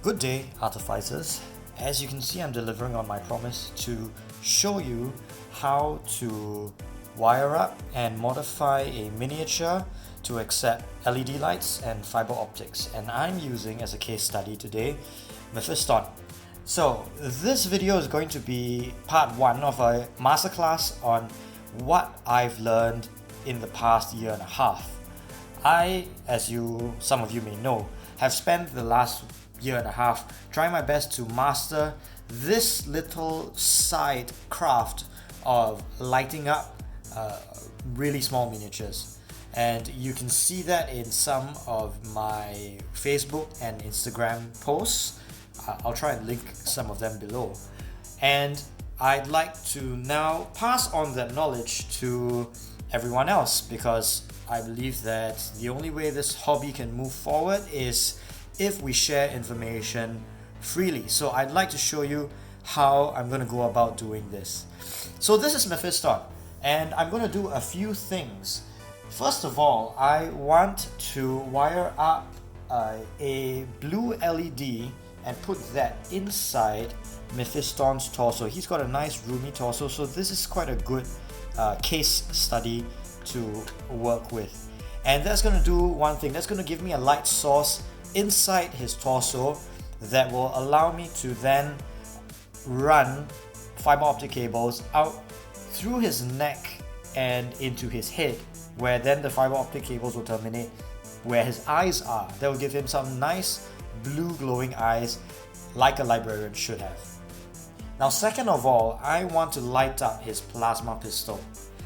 Good day, artificers. As you can see, I'm delivering on my promise to show you how to wire up and modify a miniature to accept LED lights and fiber optics, and I'm using as a case study today Mephiston. So this video is going to be part 1 of a masterclass on what I've learned in the past year and a half. I, as some of you may know, have spent the last year and a half trying my best to master this little side craft of lighting up really small miniatures, and you can see that in some of my Facebook and Instagram posts. I'll try and link some of them below, and I'd like to now pass on that knowledge to everyone else, because I believe that the only way this hobby can move forward is if we share information freely. So I'd like to show you how I'm going to go about doing this. So this is Mephiston, and I'm going to do a few things. First of all, I want to wire up a blue LED and put that inside Mephiston's torso. He's got a nice roomy torso, so this is quite a good case study to work with. And that's going to do one thing. That's going to give me a light source inside his torso that will allow me to then run fiber optic cables out through his neck and into his head, where then the fiber optic cables will terminate where his eyes are. That will give him some nice blue glowing eyes like a librarian should have. Now, second of all, I want to light up his plasma pistol.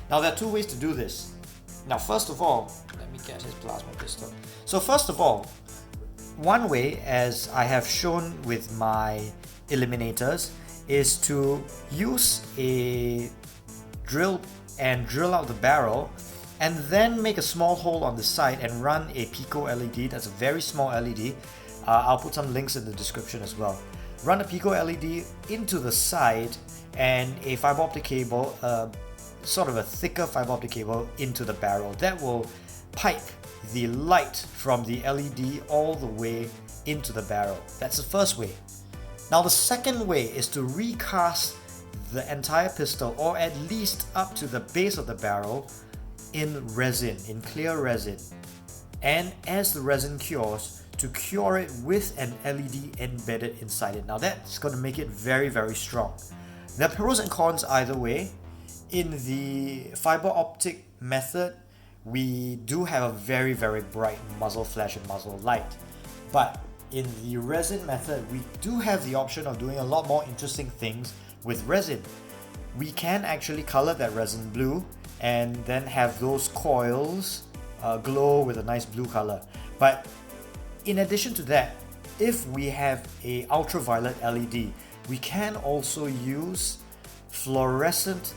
Now, there are two ways to do this. Now, first of all, let me get his plasma pistol. So first of all, one way, as I have shown with my eliminators, is to use a drill and drill out the barrel and then make a small hole on the side and run a pico LED. That's a very small LED. I'll put some links in the description as well. Run a pico LED into the side and a fiber optic cable, sort of a thicker fiber optic cable, into the barrel. That will pipe the light from the LED all the way into the barrel. That's the first way. Now the second way is to recast the entire pistol, or at least up to the base of the barrel, in resin, in clear resin. And as the resin cures, to cure it with an LED embedded inside it. Now that's going to make it very, very strong. There are pros and cons either way. In the fiber optic method, we do have a very, very bright muzzle flash and muzzle light. But in the resin method, we do have the option of doing a lot more interesting things with resin. We can actually color that resin blue and then have those coils glow with a nice blue color. But in addition to that, if we have a ultraviolet LED, we can also use fluorescent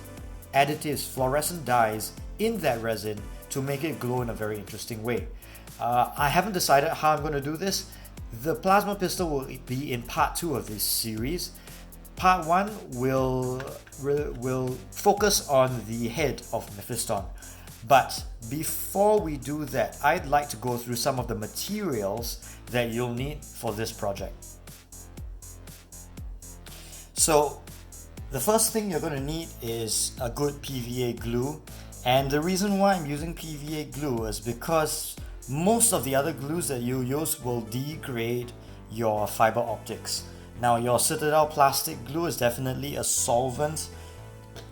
additives, fluorescent dyes in that resin to make it glow in a very interesting way. I haven't decided how I'm going to do this. The plasma pistol will be in part 2 of this series. Part 1 will focus on the head of Mephiston. But before we do that, I'd like to go through some of the materials that you'll need for this project. So the first thing you're going to need is a good PVA glue. And the reason why I'm using PVA glue is because most of the other glues that you use will degrade your fiber optics. Now, your Citadel plastic glue is definitely a solvent.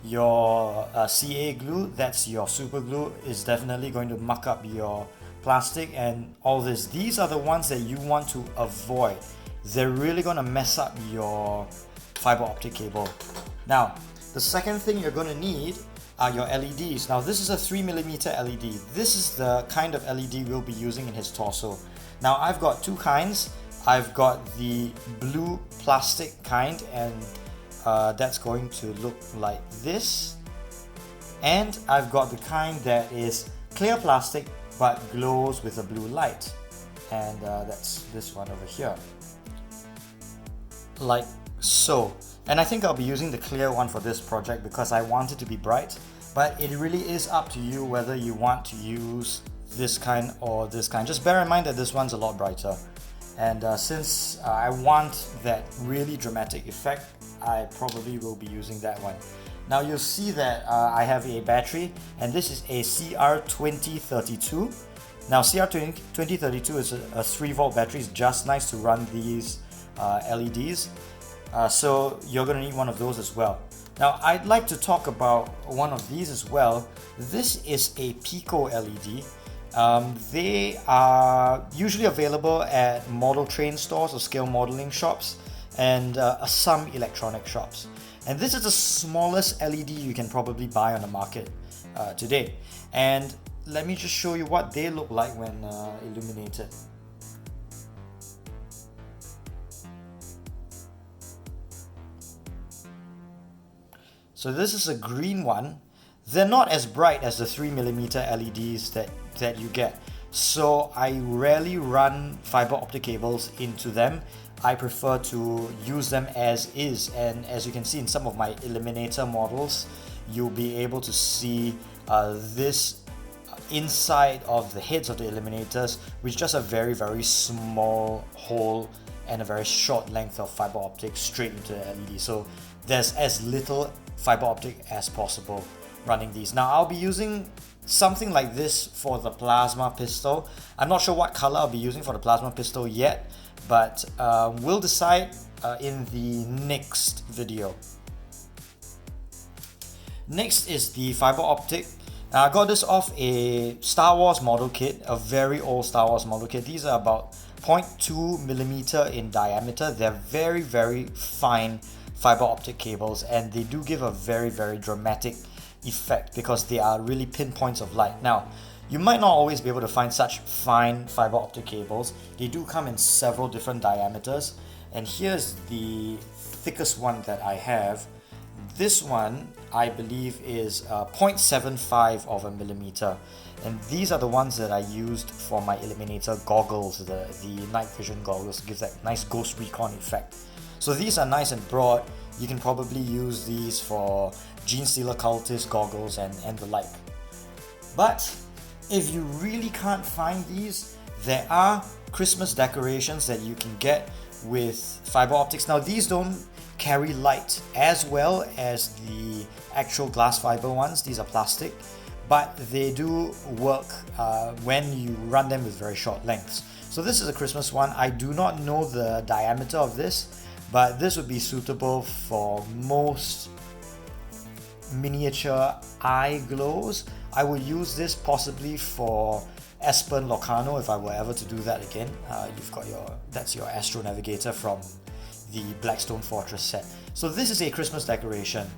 Your CA glue, that's your super glue, is definitely going to muck up your plastic and all this. These are the ones that you want to avoid. They're really going to mess up your fiber optic cable. Now, the second thing you're going to need are your LEDs. Now, this is a 3mm LED. This is the kind of LED we'll be using in his torso. Now, I've got two kinds. I've got the blue plastic kind, and that's going to look like this. And I've got the kind that is clear plastic but glows with a blue light. And that's this one over here. Like so. And I think I'll be using the clear one for this project because I want it to be bright. But it really is up to you whether you want to use this kind or this kind. Just bear in mind that this one's a lot brighter. And since I want that really dramatic effect, I probably will be using that one. Now you'll see that I have a battery, and this is a CR2032. Now CR2032 is a 3-volt battery. It's just nice to run these LEDs. So you're going to need one of those as well. Now I'd like to talk about one of these as well. This is a Pico LED. They are usually available at model train stores or scale modeling shops and some electronic shops. And this is the smallest LED you can probably buy on the market today. And let me just show you what they look like when illuminated. So this is a green one. They're not as bright as the 3mm LEDs that you get. So I rarely run fiber optic cables into them. I prefer to use them as is, and as you can see in some of my Eliminator models, you'll be able to see this inside of the heads of the Eliminators, which is just a very small hole and a very short length of fiber optic straight into the LED. So there's as little fiber optic as possible running these. Now I'll be using something like this for the plasma pistol. I'm not sure what color I'll be using for the plasma pistol yet, but we'll decide in the next video. Next is the fiber optic. I got this off a Star Wars model kit, a very old Star Wars model kit. These are about 0.2mm in diameter. They're very fine fiber optic cables, and they do give a very dramatic effect because they are really pinpoints of light. Now, you might not always be able to find such fine fiber optic cables. They do come in several different diameters, and here's the thickest one that I have. This one, I believe, is 0.75 of a millimeter, and these are the ones that I used for my Eliminator goggles, the night vision goggles. It gives that nice ghost recon effect. So these are nice and broad. You can probably use these for Gene Stealer Cultist goggles and the like. But if you really can't find these, there are Christmas decorations that you can get with fiber optics. Now these don't carry light as well as the actual glass fiber ones. These are plastic, but they do work when you run them with very short lengths. So this is a Christmas one. I do not know the diameter of this, but this would be suitable for most miniature eye glows. I would use this possibly for Espen Locarno if I were ever to do that again. You've got that's your Astro Navigator from the Blackstone Fortress set. So this is a Christmas decoration.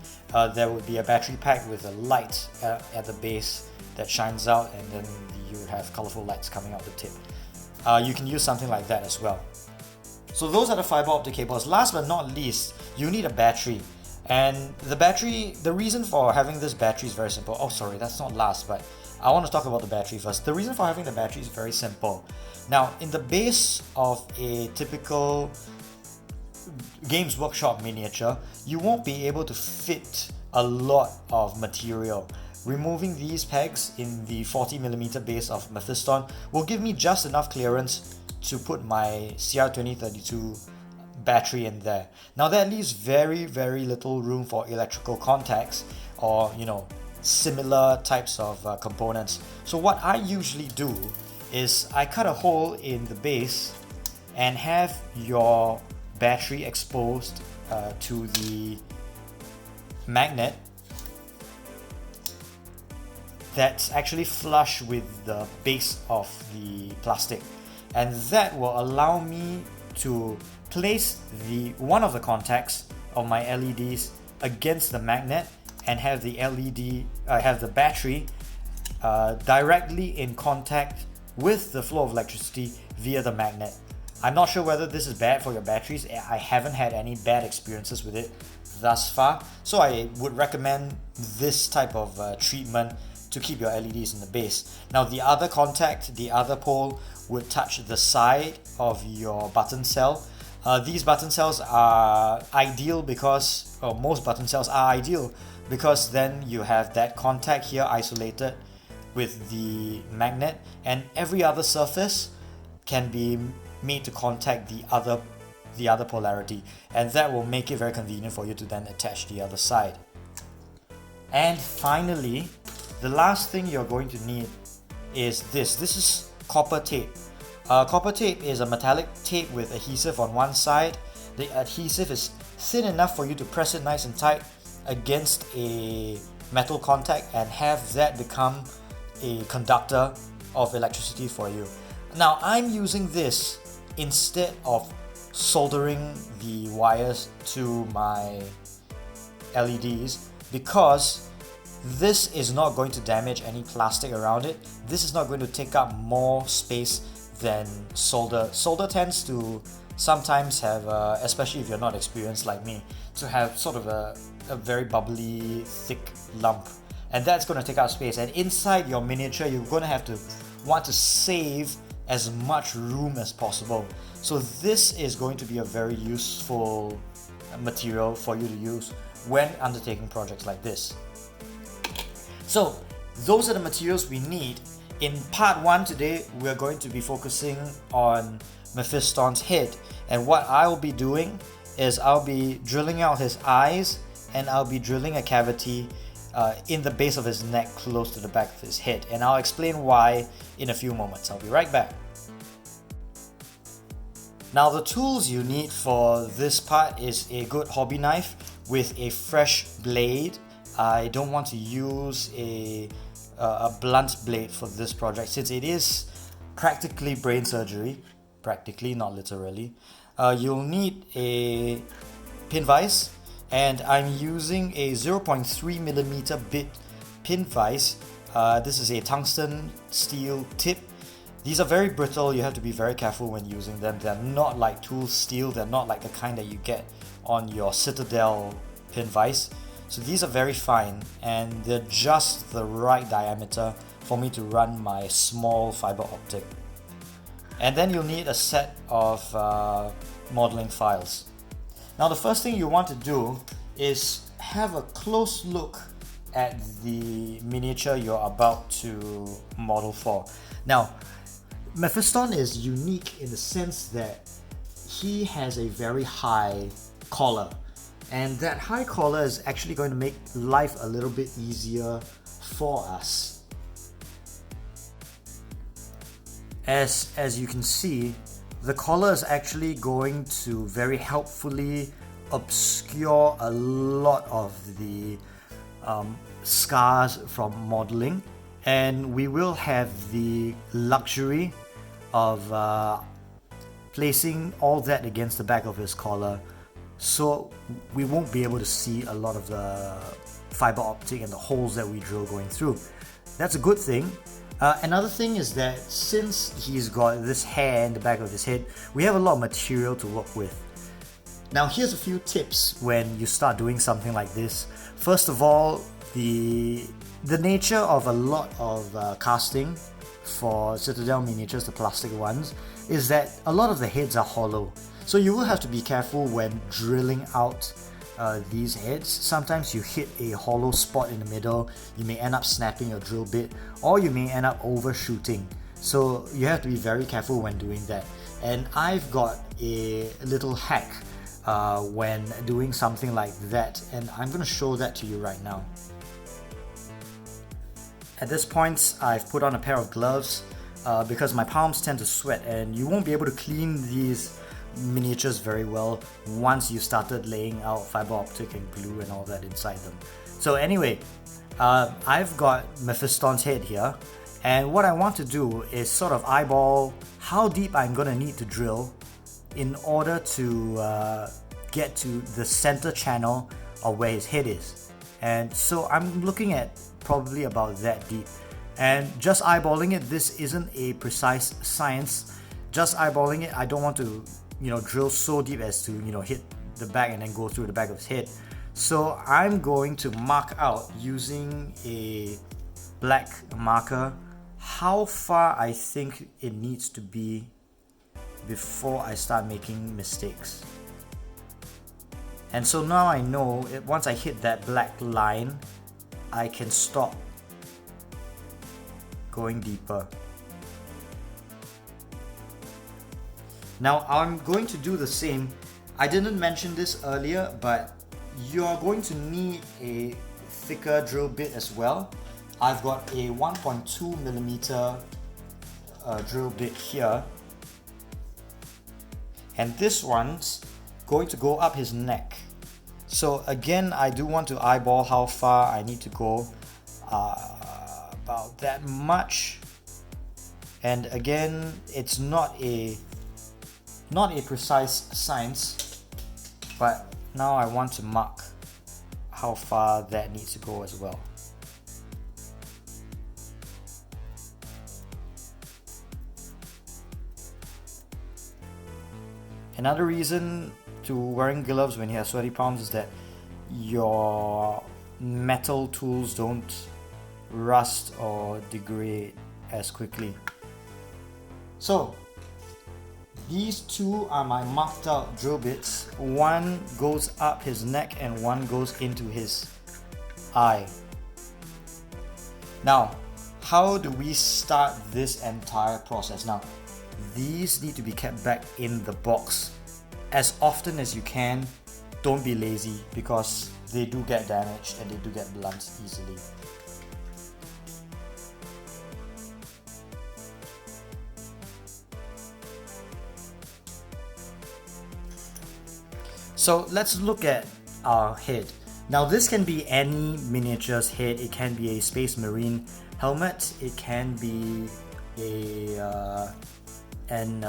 There would be a battery pack with a light at the base that shines out, and then you would have colorful lights coming out the tip. You can use something like that as well. So those are the fiber optic cables. Last but not least, you need a battery. And the reason for having this battery is very simple. Oh, sorry, that's not last, but I want to talk about the battery first. The reason for having the battery is very simple. Now, in the base of a typical Games Workshop miniature, you won't be able to fit a lot of material. Removing these pegs in the 40mm base of Mephiston will give me just enough clearance to put my CR2032 battery in there. Now that leaves very little room for electrical contacts or similar types of components. So what I usually do is I cut a hole in the base and have your battery exposed to the magnet that's actually flush with the base of the plastic, and that will allow me to place one of the contacts of my LEDs against the magnet and have the battery directly in contact with the flow of electricity via the magnet. I'm not sure whether this is bad for your batteries. I haven't had any bad experiences with it thus far, so I would recommend this type of treatment to keep your LEDs in the base. Now the other contact, the other pole, would touch the side of your button cell. These button cells are ideal because, or most button cells are ideal because then you have that contact here isolated with the magnet, and every other surface can be made to contact the other polarity, and that will make it very convenient for you to then attach the other side. And finally, the last thing you're going to need is this. This is copper tape. Copper tape is a metallic tape with adhesive on one side. The adhesive is thin enough for you to press it nice and tight against a metal contact and have that become a conductor of electricity for you. Now I'm using this instead of soldering the wires to my LEDs because this is not going to damage any plastic around it. This is not going to take up more space than solder. Solder tends to sometimes have, especially if you're not experienced like me, to have sort of a very bubbly, thick lump. And that's going to take up space. And inside your miniature, you're going to have to want to save as much room as possible. So this is going to be a very useful material for you to use when undertaking projects like this. So those are the materials we need. In part 1 today, we're going to be focusing on Mephiston's head, and what I'll be doing is I'll be drilling out his eyes, and I'll be drilling a cavity in the base of his neck close to the back of his head, and I'll explain why in a few moments. I'll be right back. Now the tools you need for this part is a good hobby knife with a fresh blade. I don't want to use a blunt blade for this project since it is practically brain surgery. Practically, not literally. You'll need a pin vise, and I'm using a 0.3mm bit pin vise. This is a tungsten steel tip. These are very brittle. You have to be very careful when using them. They're not like tool steel. They're not like the kind that you get on your Citadel pin vise. So these are very fine, and they're just the right diameter for me to run my small fiber optic. And then you'll need a set of modeling files. Now the first thing you want to do is have a close look at the miniature you're about to model for. Now, Mephiston is unique in the sense that he has a very high collar, and that high collar is actually going to make life a little bit easier for us. As you can see, the collar is actually going to very helpfully obscure a lot of the scars from modeling, and we will have the luxury of placing all that against the back of his collar, so we won't be able to see a lot of the fiber optic and the holes that we drill going through. That's a good thing. Another thing is that since he's got this hair in the back of his head, we have a lot of material to work with. Now here's a few tips when you start doing something like this. First of all, the nature of a lot of casting for Citadel miniatures, the plastic ones, is that a lot of the heads are hollow. So you will have to be careful when drilling out these heads. Sometimes you hit a hollow spot in the middle, you may end up snapping your drill bit, or you may end up overshooting. So you have to be very careful when doing that. And I've got a little hack when doing something like that, and I'm going to show that to you right now. At this point, I've put on a pair of gloves because my palms tend to sweat, and you won't be able to clean these miniatures very well once you started laying out fiber optic and glue and all that inside them. So anyway, I've got Mephiston's head here, and what I want to do is sort of eyeball how deep I'm going to need to drill in order to get to the center channel of where his head is. And so I'm looking at probably about that deep, and just eyeballing it, this isn't a precise science. Just eyeballing it, I don't want to drill so deep as to hit the back and then go through the back of his head. So I'm going to mark out using a black marker how far I think it needs to be before I start making mistakes. And so now I know once I hit that black line, I can stop going deeper. Now I'm going to do the same. I didn't mention this earlier, but you're going to need a thicker drill bit as well. I've got a 1.2 millimeter drill bit here, and this one's going to go up his neck. So again, I do want to eyeball how far I need to go, about that much. And again, it's not a precise science, but now I want to mark how far that needs to go as well. Another reason to wearing gloves when you have sweaty palms is that your metal tools don't rust or degrade as quickly. So these two are my marked out drill bits. One goes up his neck and one goes into his eye. Now, how do we start this entire process? Now, these need to be kept back in the box as often as you can. Don't be lazy, because they do get damaged and they do get blunt easily. So let's look at our head. Now this can be any miniature's head. It can be a Space Marine helmet. It can be an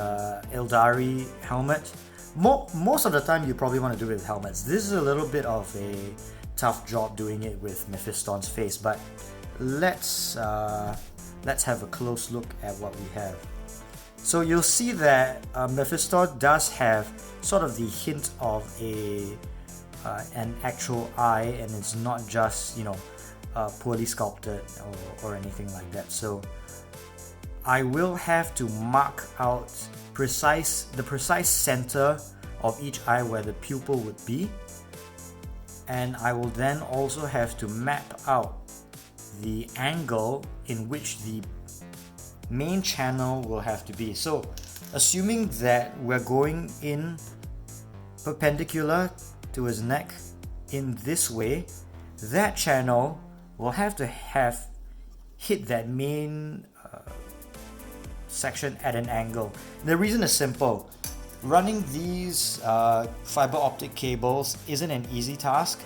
Eldari helmet. Most of the time you probably want to do it with helmets. This is a little bit of a tough job doing it with Mephiston's face, but let's have a close look at what we have. So you'll see that Mephiston does have sort of the hint of an actual eye, and it's not just, you know, poorly sculpted or anything like that. So I will have to mark out the precise center of each eye where the pupil would be, and I will then also have to map out the angle in which the main channel will have to be. So assuming that we're going in perpendicular to his neck in this way, that channel will have to hit that main section at an angle. The reason is simple. Running these fiber optic cables isn't an easy task.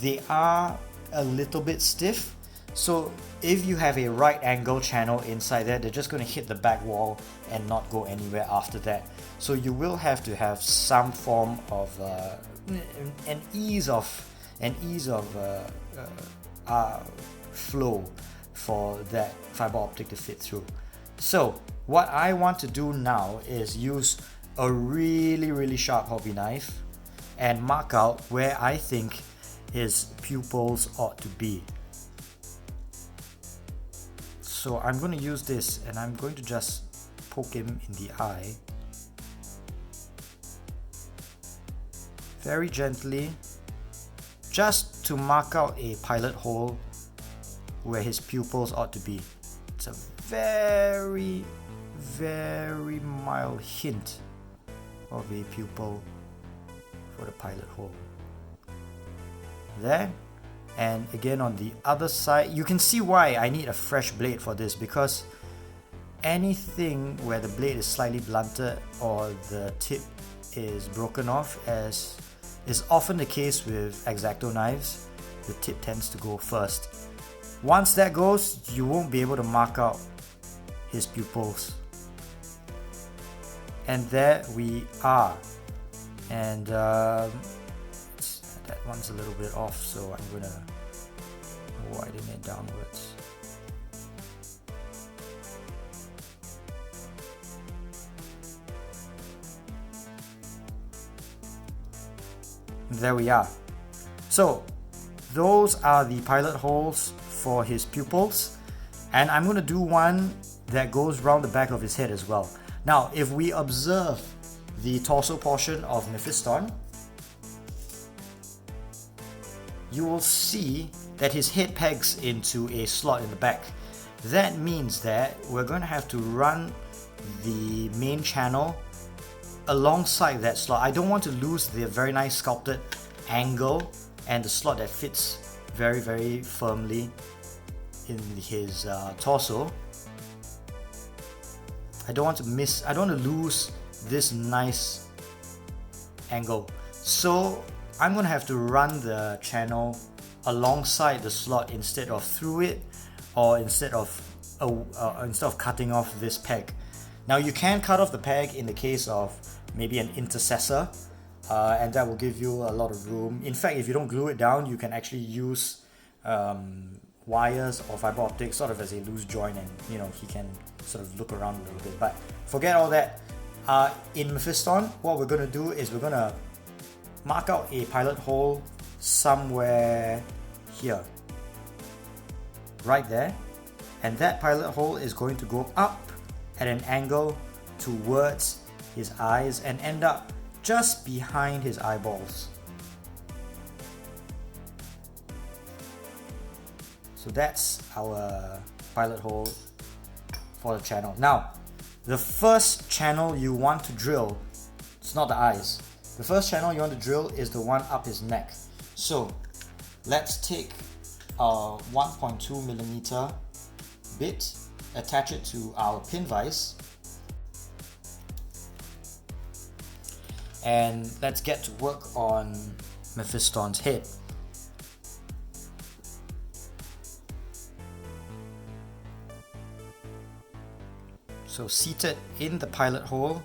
They are a little bit stiff. So if you have a right angle channel inside there, they're just going to hit the back wall and not go anywhere after that. So you will have to have some form of an ease of flow for that fiber optic to fit through. So what I want to do now is use a really sharp hobby knife and mark out where I think his pupils ought to be. So I'm going to use this and I'm going to just poke him in the eye very gently, just to mark out a pilot hole where his pupils ought to be. It's a very mild hint of a pupil for the pilot hole there. And again on the other side, you can see why I need a fresh blade for this, because anything where the blade is slightly blunted or the tip is broken off, as is often the case with X-Acto knives, the tip tends to go first. Once that goes, you won't be able to mark out his pupils. And there we are. And that one's a little bit off, so I'm gonna widen it downwards. There we are. So those are the pilot holes for his pupils, and I'm going to do one that goes round the back of his head as well. Now if we observe the torso portion of Mephiston, you will see that his head pegs into a slot in the back. That means that we're going to have to run the main channel alongside that slot. I don't want to lose the very nice sculpted angle and the slot that fits very, very firmly in his torso. I don't want to lose this nice angle. So I'm gonna have to run the channel alongside the slot instead of through it, or instead of cutting off this peg. Now you can cut off the peg in the case of maybe an intercessor, and that will give you a lot of room. In fact, if you don't glue it down, you can actually use wires or fiber optics sort of as a loose joint, and you know, he can sort of look around a little bit. But forget all that. In Mephiston, what we're going to do is we're going to mark out a pilot hole somewhere here, right there, and that pilot hole is going to go up at an angle towards his eyes and end up just behind his eyeballs. So that's our pilot hole for the channel. Now, the first channel you want to drill, it's not the eyes. The first channel you want to drill is the one up his neck. So let's take a 1.2mm bit, attach it to our pin vise, and let's get to work on Mephiston's head. So seated in the pilot hole,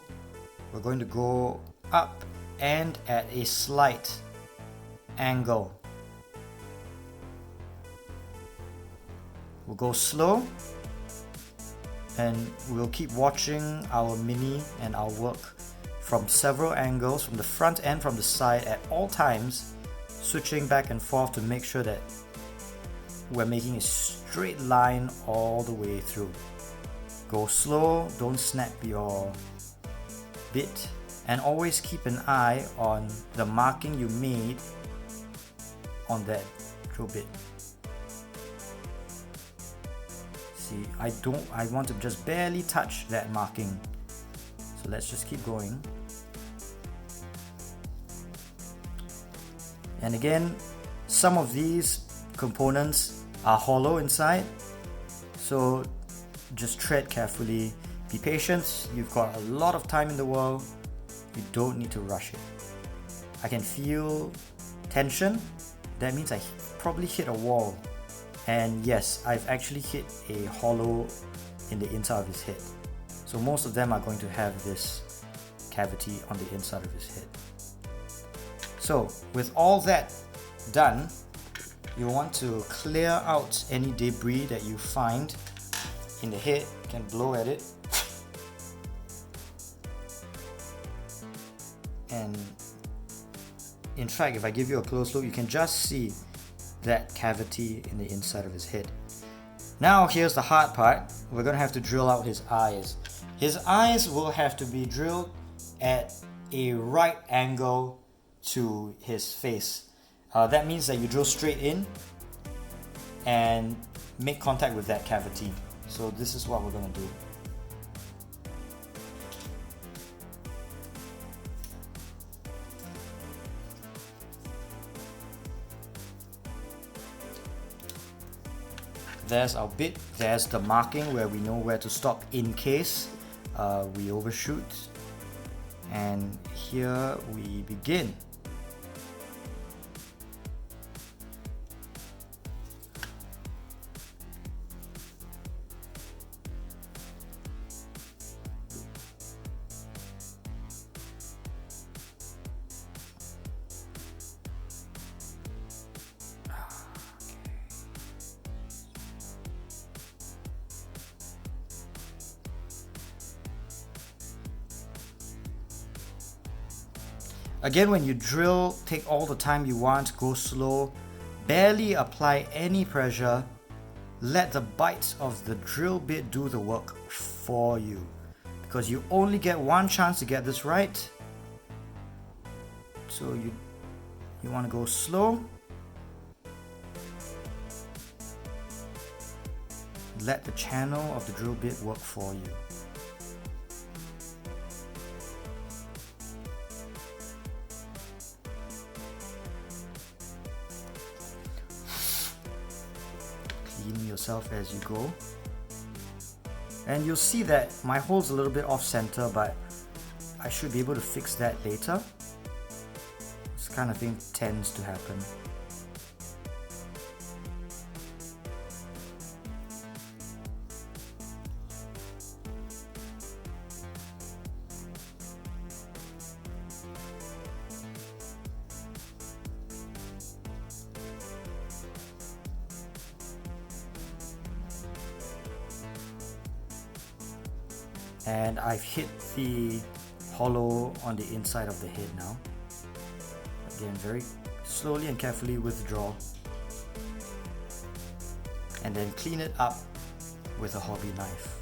we're going to go up and at a slight angle. We'll go slow, and we'll keep watching our mini and our work from several angles, from the front and from the side at all times, switching back and forth to make sure that we're making a straight line all the way through. Go slow, don't snap your bit, and always keep an eye on the marking you made on that drill bit. See, I want to just barely touch that marking. So let's just keep going. And again, some of these components are hollow inside, so just tread carefully, be patient. You've got a lot of time in the world, you don't need to rush it. I can feel tension, that means I probably hit a wall. And yes, I've actually hit a hollow in the inside of his head. So most of them are going to have this cavity on the inside of his head. So with all that done, you want to clear out any debris that you find in the head. You can blow at it, and in fact, if I give you a close look, you can just see that cavity in the inside of his head. Now here's the hard part. We're gonna have to drill out his eyes. His eyes will have to be drilled at a right angle to his face. That means that you drill straight in and make contact with that cavity. So this is what we're gonna do. There's our bit, there's the marking where we know where to stop in case we overshoot. And here we begin. Again, when you drill, take all the time you want, go slow, barely apply any pressure, let the bites of the drill bit do the work for you, because you only get one chance to get this right. So you want to go slow, let the channel of the drill bit work for you. yourself as you go. And you'll see that my hole's a little bit off center, but I should be able to fix that later. This kind of thing tends to happen. And I've hit the hollow on the inside of the head now. Again, very slowly and carefully withdraw. And then clean it up with a hobby knife.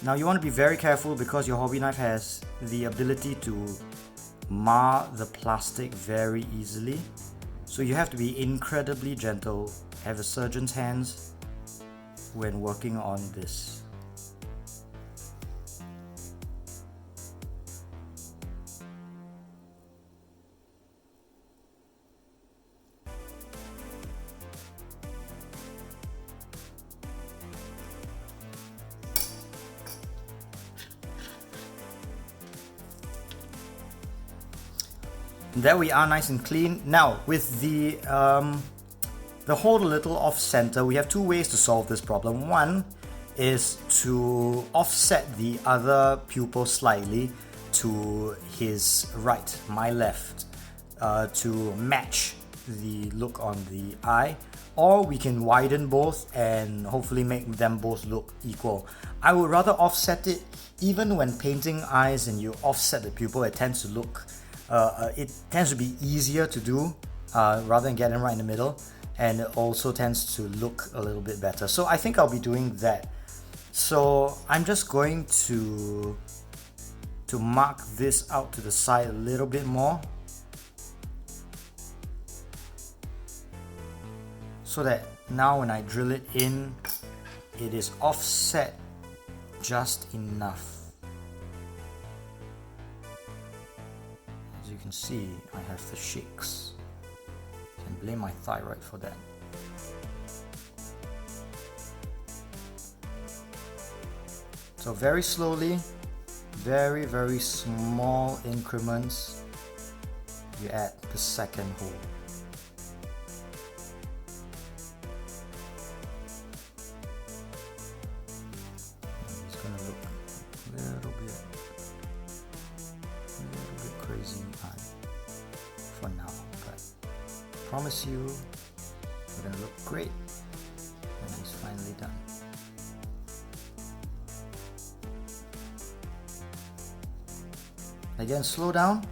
Now you want to be very careful because your hobby knife has the ability to mar the plastic very easily. So you have to be incredibly gentle, have a surgeon's hands when working on this. There we are, nice and clean. Now with the hole a little off center, we have two ways to solve this problem. One is to offset the other pupil slightly to his right, my left, to match the look on the eye, or we can widen both and hopefully make them both look equal. I would rather offset it. Even when painting eyes and you offset the pupil, it tends to look it tends to be easier to do rather than getting right in the middle, and it also tends to look a little bit better. So I think I'll be doing that. So I'm just going to mark this out to the side a little bit more, so that now when I drill it in, it is offset just enough. As you can see, I have the shakes. I can blame my thyroid for that. So very slowly, very, very small increments, you add the second hole. It's gonna look a little bit crazy for now, but I promise you it's gonna look great when it's finally done. Again, slow down.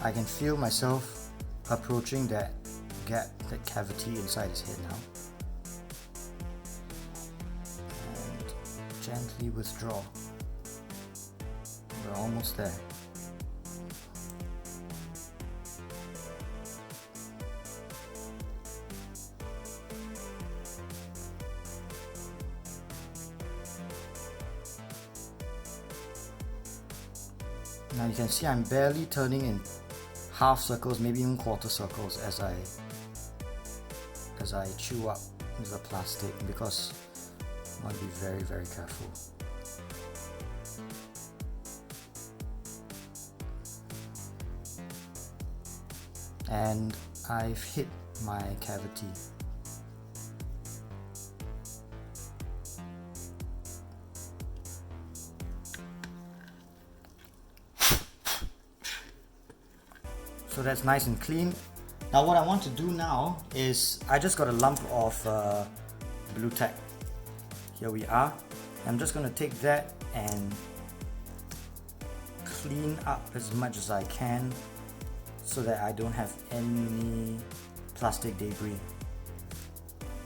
I can feel myself approaching that gap, that cavity inside his head now. And gently withdraw. We're almost there. Now you can see I'm barely turning in half circles, maybe even quarter circles as I chew up the plastic, because I want to be very, very careful. And I've hit my cavity. So that's nice and clean. Now what I want to do now is, I just got a lump of blue tack. Here we are. I'm just going to take that and clean up as much as I can so that I don't have any plastic debris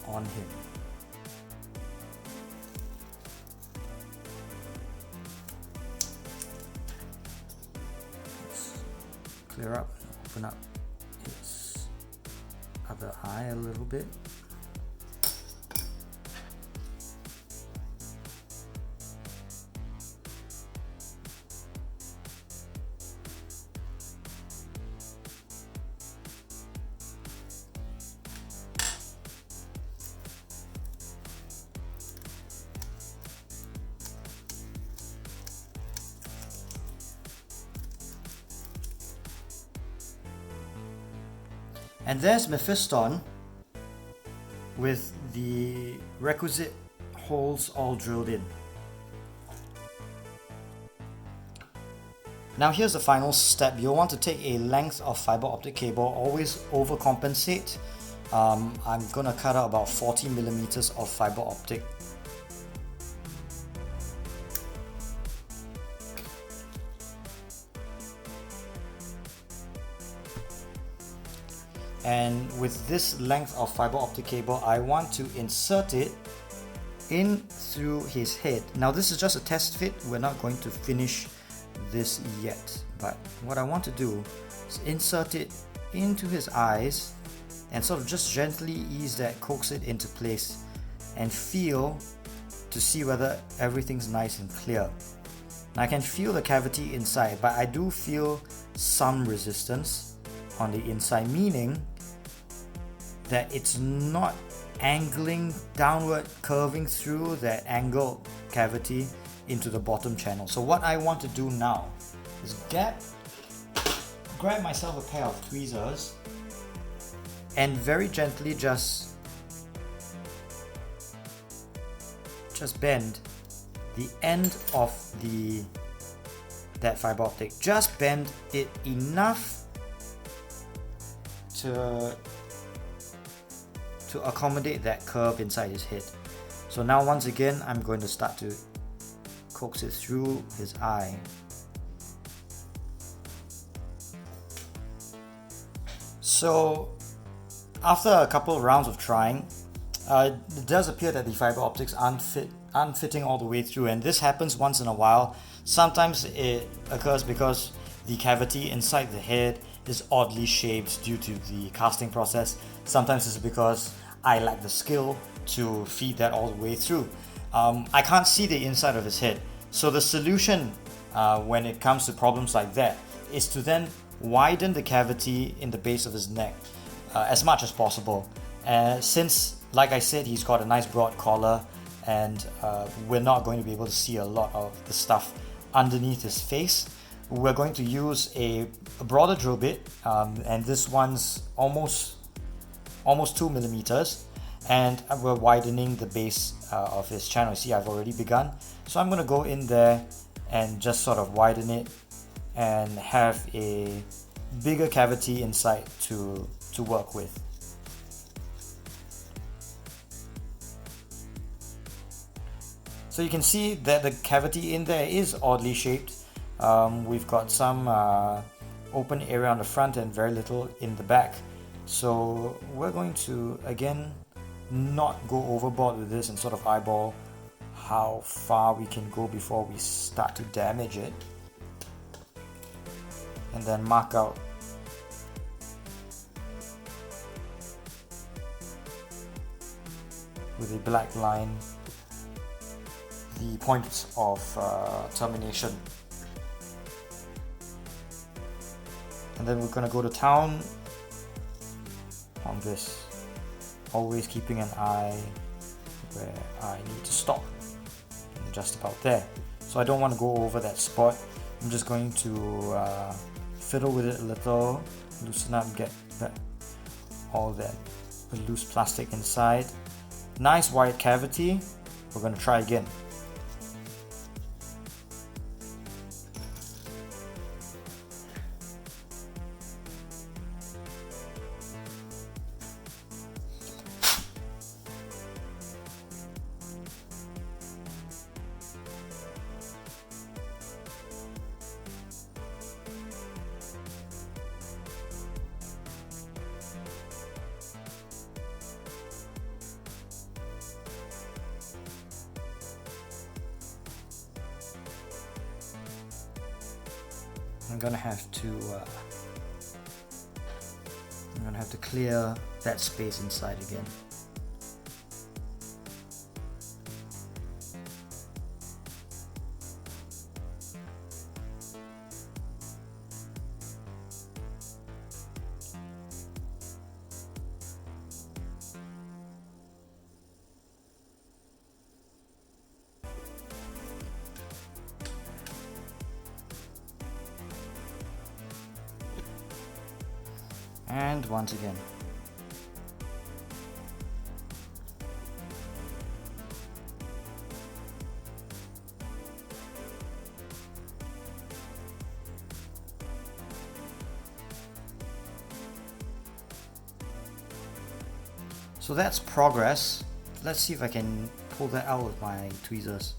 on him. Let's clear up. Open up its other eye a little bit. And there's Mephiston with the requisite holes all drilled in. Now here's the final step. You'll want to take a length of fiber optic cable, always overcompensate. I'm gonna cut out about 40 millimeters of fiber optic. And with this length of fiber optic cable, I want to insert it in through his head. Now this is just a test fit, we're not going to finish this yet, but what I want to do is insert it into his eyes and sort of just gently ease that, coax it into place and feel to see whether everything's nice and clear. Now I can feel the cavity inside, but I do feel some resistance on the inside, meaning that it's not angling downward, curving through that angled cavity into the bottom channel. So what I want to do now is grab myself a pair of tweezers and very gently just bend the end of that fiber optic. Just bend it enough to accommodate that curve inside his head. So now once again, I'm going to start to coax it through his eye. So after a couple of rounds of trying, it does appear that the fiber optics aren't fitting all the way through, and this happens once in a while. Sometimes it occurs because the cavity inside the head is oddly shaped due to the casting process. Sometimes it's because I lack the skill to feed that all the way through. I can't see the inside of his head. So the solution when it comes to problems like that is to then widen the cavity in the base of his neck as much as possible. Since, like I said, he's got a nice broad collar and we're not going to be able to see a lot of the stuff underneath his face, we're going to use a broader drill bit, and this one's almost 2 millimeters, and we're widening the base of his channel. You see, I've already begun, so I'm going to go in there and just sort of widen it and have a bigger cavity inside to work with. So you can see that the cavity in there is oddly shaped. We've got some open area on the front and very little in the back. So we're going to, again, not go overboard with this and sort of eyeball how far we can go before we start to damage it. And then mark out with a black line the points of termination. And then we're going to go to town on this, always keeping an eye where I need to stop, and just about there. So I don't want to go over that spot. I'm just going to fiddle with it a little, loosen up, get all that loose plastic inside. Nice wide cavity. We're going to try again. I'm gonna have to clear that space inside again. And once again. So that's progress. Let's see if I can pull that out with my tweezers.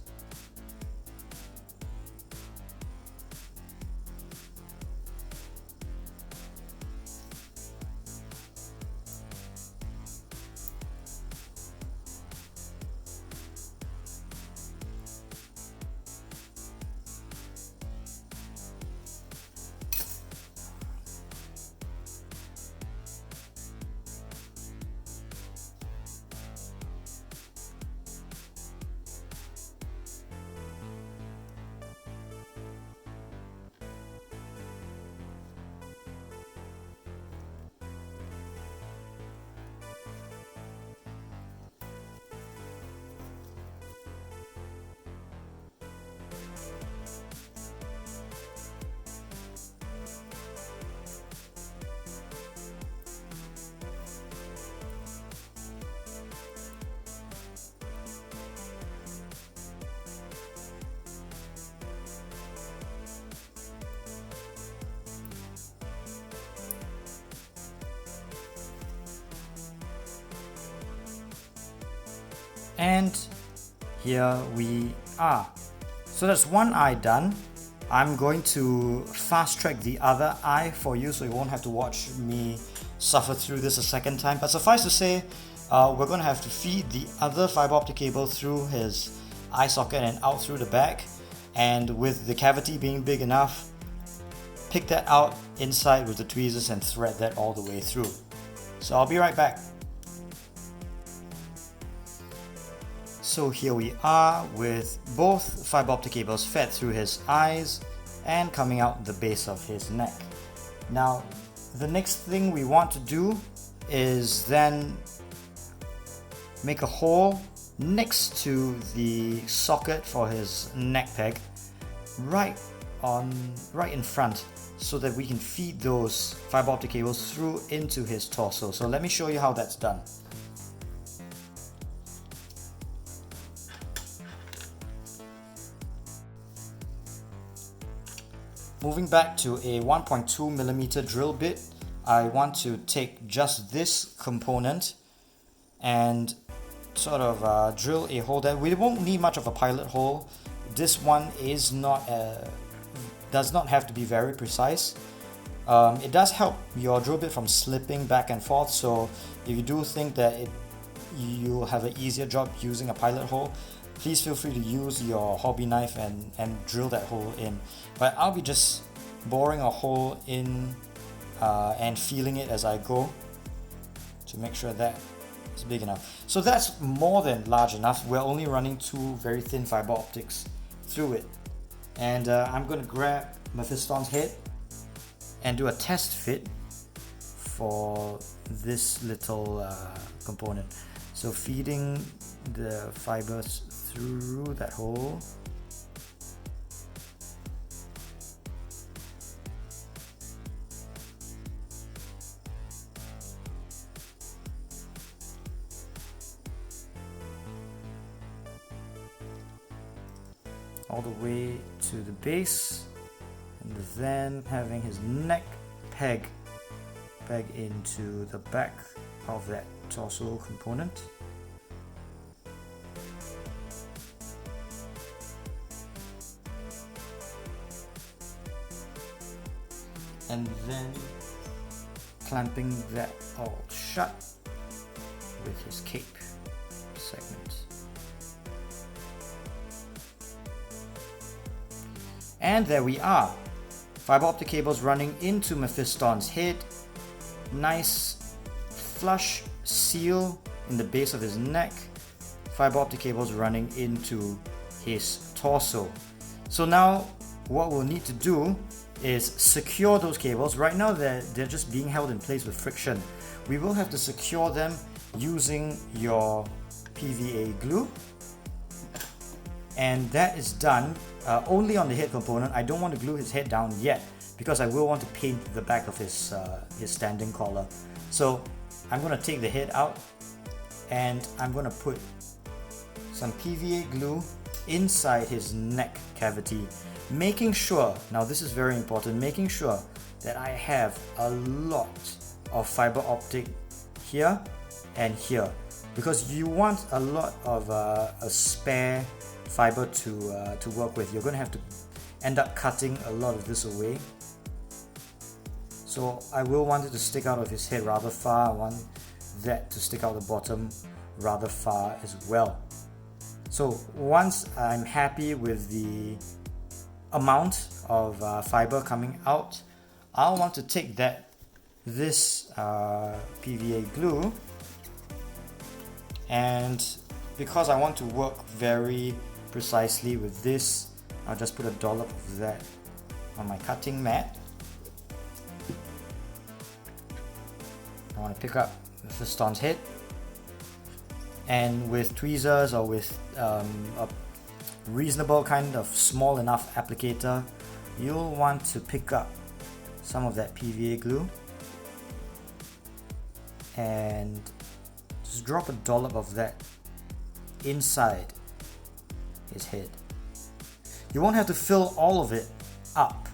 And here we are. So that's one eye done. I'm going to fast track the other eye for you so you won't have to watch me suffer through this a second time. But suffice to say, we're going to have to feed the other fiber optic cable through his eye socket and out through the back. And with the cavity being big enough, pick that out inside with the tweezers and thread that all the way through. So I'll be right back. So here we are with both fiber optic cables fed through his eyes and coming out the base of his neck. Now, the next thing we want to do is then make a hole next to the socket for his neck peg, right in front, so that we can feed those fiber optic cables through into his torso. So let me show you how that's done. Moving back to a 1.2mm drill bit, I want to take just this component and sort of drill a hole there. We won't need much of a pilot hole. This one is not does not have to be very precise. It does help your drill bit from slipping back and forth, so if you do think that you'll have an easier job using a pilot hole, please feel free to use your hobby knife and drill that hole in. But I'll be just boring a hole in and feeling it as I go to make sure that it's big enough. So that's more than large enough. We're only running two very thin fiber optics through it. And I'm going to grab Mephiston's head and do a test fit for this little component. So feeding the fibers through that hole. All the way to the base, and then having his neck peg into the back of that torso component. And then clamping that all shut with his cape segment. And there we are. Fiber optic cables running into Mephiston's head. Nice flush seal in the base of his neck. Fiber optic cables running into his torso. So now what we'll need to do is secure those cables. Right now they're just being held in place with friction. We will have to secure them using your PVA glue, and that is done only on the head component. I don't want to glue his head down yet because I will want to paint the back of his standing collar. So I'm going to take the head out and I'm going to put some PVA glue inside his neck cavity, making sure, now this is very important, making sure that I have a lot of fiber optic here and here, because you want a lot of a spare fiber to work with. You're going to have to end up cutting a lot of this away. So I will want it to stick out of his head rather far. I want that to stick out the bottom rather far as well. So once I'm happy with the amount of fiber coming out, I'll want to take this PVA glue, and because I want to work very precisely with this, I'll just put a dollop of that on my cutting mat. I want to pick up the fiston's head, and with tweezers or with a reasonable kind of small enough applicator, you'll want to pick up some of that PVA glue and just drop a dollop of that inside his head. You won't have to fill all of it up,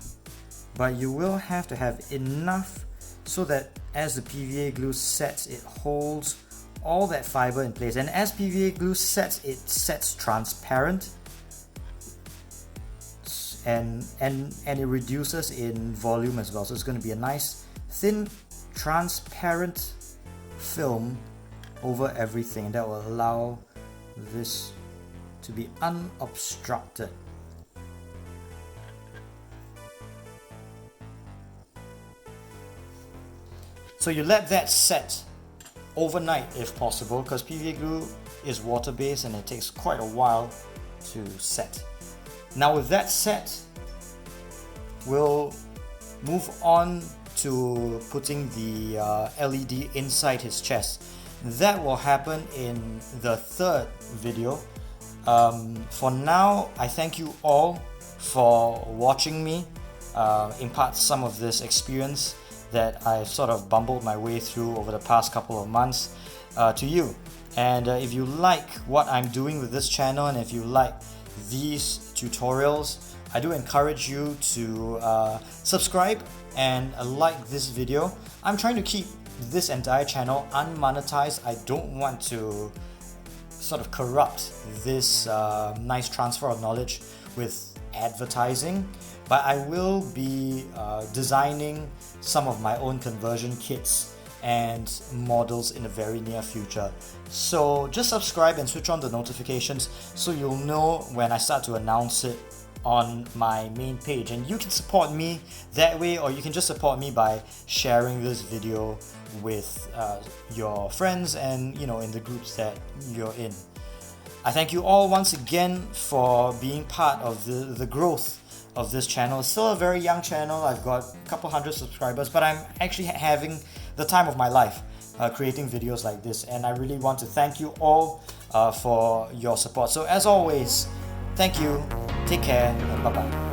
but you will have to have enough so that as the PVA glue sets, it holds all that fiber in place. And as PVA glue sets, it sets transparent, and it reduces in volume as well. So it's going to be a nice thin transparent film over everything, and that will allow this to be unobstructed. So you let that set overnight if possible, because PVA glue is water based and it takes quite a while to set. Now with that set, we'll move on to putting the LED inside his chest. That will happen in the third video. For now, I thank you all for watching me impart some of this experience that I've sort of bumbled my way through over the past couple of months to you. And if you like what I'm doing with this channel, and if you like these tutorials, I do encourage you to subscribe and like this video. I'm trying to keep this entire channel unmonetized. I don't want to sort of corrupt this nice transfer of knowledge with advertising, but I will be designing some of my own conversion kits and models in the very near future. So just subscribe and switch on the notifications so you'll know when I start to announce it on my main page. And you can support me that way, or you can just support me by sharing this video with your friends and in the groups that you're in. I thank you all once again for being part of the growth of this channel. It's still a very young channel. I've got a couple hundred subscribers, but I'm actually having the time of my life creating videos like this, and I really want to thank you all for your support. So as always, thank you, take care, and bye-bye.